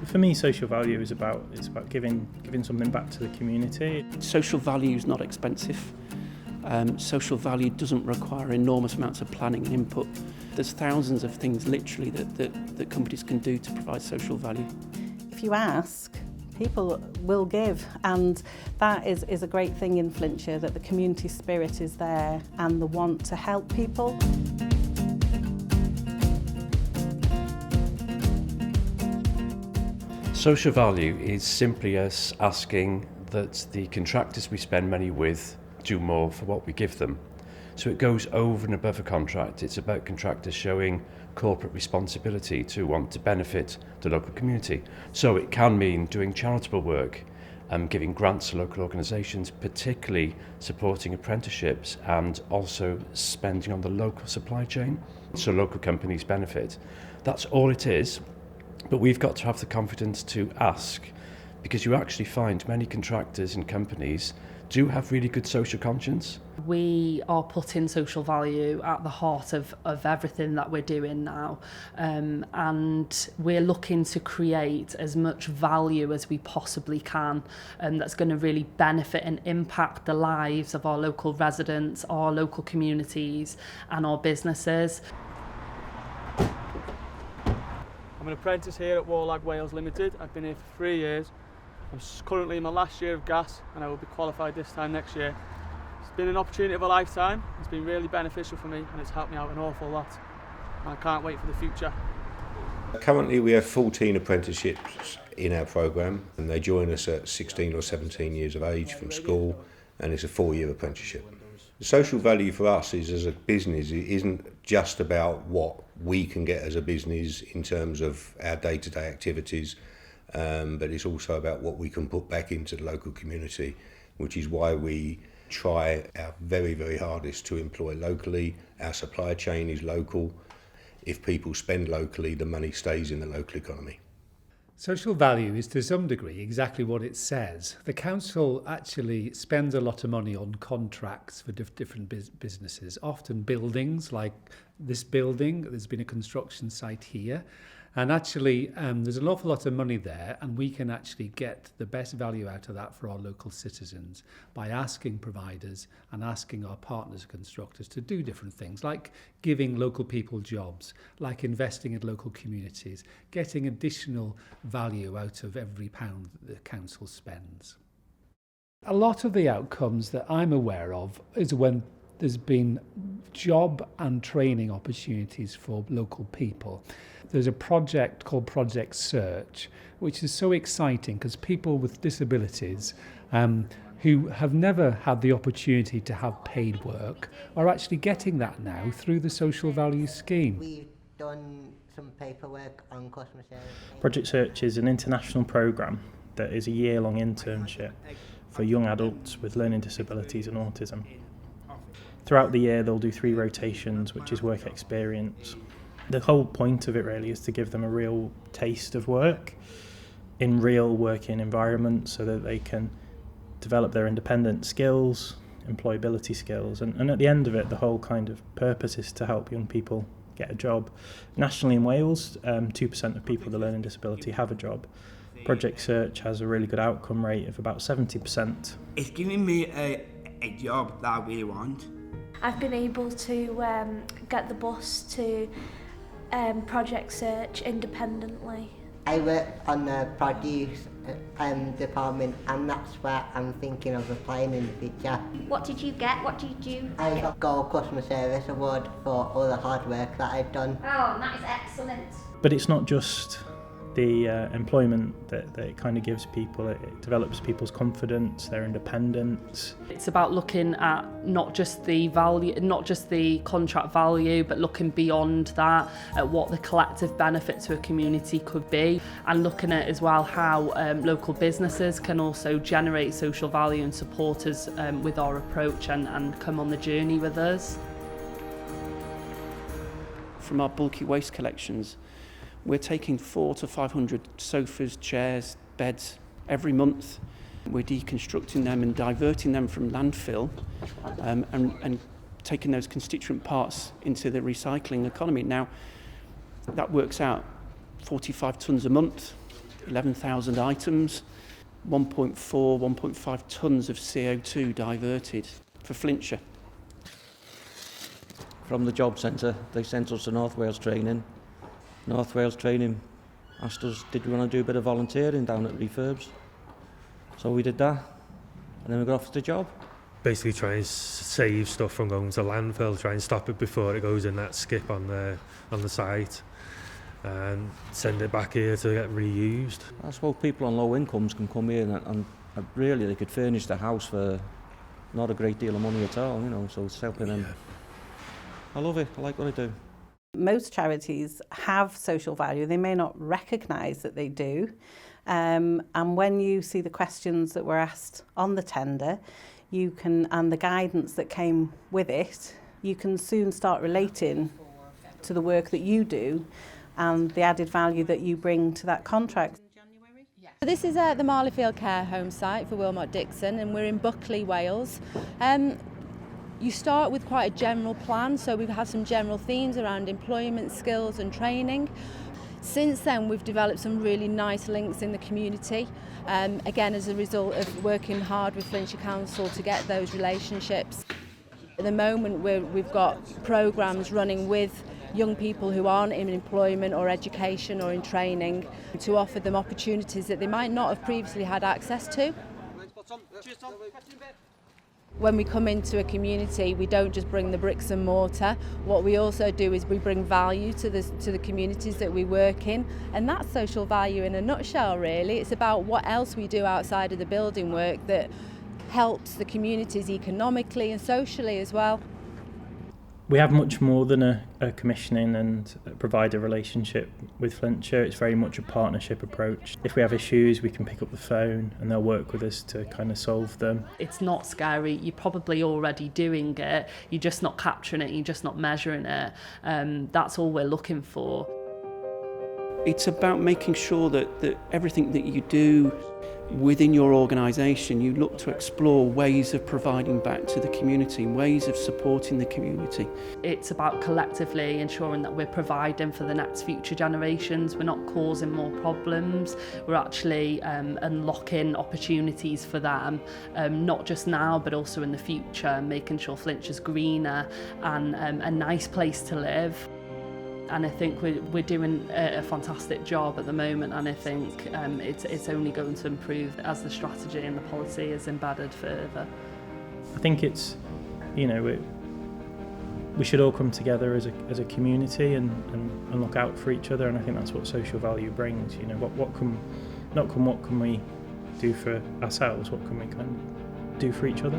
For me, social value is about giving something back to the community. Social value is not expensive. Social value doesn't require enormous amounts of planning and input. There's thousands of things literally that companies can do to provide social value. If you ask, people will give, and that is a great thing in Flintshire, that the community spirit is there and the want to help people. Social value is simply us asking that the contractors we spend money with do more for what we give them. So it goes over and above a contract. It's about contractors showing corporate responsibility to want to benefit the local community. So it can mean doing charitable work, giving grants to local organisations, particularly supporting apprenticeships, and also spending on the local supply chain so local companies benefit. That's all it is, but we've got to have the confidence to ask, because you actually find many contractors and companies do have really good social conscience. We are putting social value at the heart of everything that we're doing now, and we're looking to create as much value as we possibly can, that's going to really benefit and impact the lives of our local residents, our local communities and our businesses. I'm an apprentice here at Warlag Wales Limited. I've been here for 3 years. I'm currently in my last year of gas and I will be qualified this time next year. It's been an opportunity of a lifetime. It's been really beneficial for me and it's helped me out an awful lot. And I can't wait for the future. Currently we have 14 apprenticeships in our programme, and they join us at 16 or 17 years of age from school, and it's a 4-year apprenticeship. The social value for us is, as a business, it isn't just about what we can get as a business in terms of our day-to-day activities, but it's also about what we can put back into the local community, which is why we try our very, very hardest to employ locally. Our supply chain is local. If people spend locally, the money stays in the local economy. Social value is to some degree exactly what it says. The council actually spends a lot of money on contracts for different businesses, often buildings like this building. There's been a construction site here. And actually, there's an awful lot of money there, and we can actually get the best value out of that for our local citizens by asking providers and asking our partners, constructors, to do different things, like giving local people jobs, like investing in local communities, getting additional value out of every pound that the council spends. A lot of the outcomes that I'm aware of is when there's been job and training opportunities for local people. There's a project called Project Search, which is so exciting because people with disabilities who have never had the opportunity to have paid work are actually getting that now through the social value scheme. We've done some paperwork on customer service. Project Search is an international programme that is a year-long internship for young adults with learning disabilities and autism. Throughout the year they'll do 3 rotations, which is work experience. The whole point of it really is to give them a real taste of work in real working environments so that they can develop their independent skills, employability skills, and at the end of it the whole kind of purpose is to help young people get a job. Nationally in Wales, 2% of people with a learning disability have a job. Project Search has a really good outcome rate of about 70%. It's giving me a job that I really want. I've been able to get the bus to Project Search independently. I work on the produce department, and that's where I'm thinking of applying in the future. What did you get? What did you I got Gold Customer Service Award for all the hard work that I've done. Oh, that is excellent. But it's not just the employment that it kind of gives people. It develops people's confidence, their independence. It's about looking at not just the value, not just the contract value, but looking beyond that at what the collective benefit to a community could be, and looking at as well how local businesses can also generate social value and support us with our approach and come on the journey with us. From our bulky waste collections, we're taking 400 to 500 sofas, chairs, beds every month. We're deconstructing them and diverting them from landfill and taking those constituent parts into the recycling economy. Now, that works out 45 tonnes a month. 11,000 items, 1.5 tonnes of CO2 diverted for Flintshire. From the job centre, they sent us to North Wales Training. North Wales Training asked us, did we want to do a bit of volunteering down at refurbs? So we did that, and then we got offered the job. Basically try and save stuff from going to landfill, try and stop it before it goes in that skip on the site, and send it back here to get reused. I suppose people on low incomes can come here and really they could furnish the house for not a great deal of money at all, you know, so it's helping them. I love it, I like what I do. Most charities have social value. They may not recognise that they do. And when you see the questions that were asked on the tender, you can, and the guidance that came with it, you can soon start relating to the work that you do and the added value that you bring to that contract. This is the Marleyfield Care Home site for Wilmot Dixon, and we're in Buckley, Wales. You start with quite a general plan, so we've had some general themes around employment, skills and training. Since then, we've developed some really nice links in the community, again as a result of working hard with Flintshire Council to get those relationships. At the moment, we've got programmes running with young people who aren't in employment or education or in training to offer them opportunities that they might not have previously had access to. When we come into a community, we don't just bring the bricks and mortar. What we also do is we bring value to the communities that we work in, and that's social value in a nutshell, really. It's about what else we do outside of the building work that helps the communities economically and socially as well. We have much more than a commissioning and provider relationship with Flintshire. It's very much a partnership approach. If we have issues, we can pick up the phone and they'll work with us to kind of solve them. It's not scary. You're probably already doing it. You're just not capturing it. You're just not measuring it. That's all we're looking for. It's about making sure that everything that you do within your organisation, you look to explore ways of providing back to the community, ways of supporting the community. It's about collectively ensuring that we're providing for the next future generations. We're not causing more problems. We're actually unlocking opportunities for them, not just now but also in the future, making sure Flintshire's greener and a nice place to live. And I think we're doing a fantastic job at the moment, and I think it's only going to improve as the strategy and the policy is embedded further. I think it's, you know, we should all come together as a community and look out for each other, and I think that's what social value brings. You know, what can we do for ourselves? What can we kind of do for each other?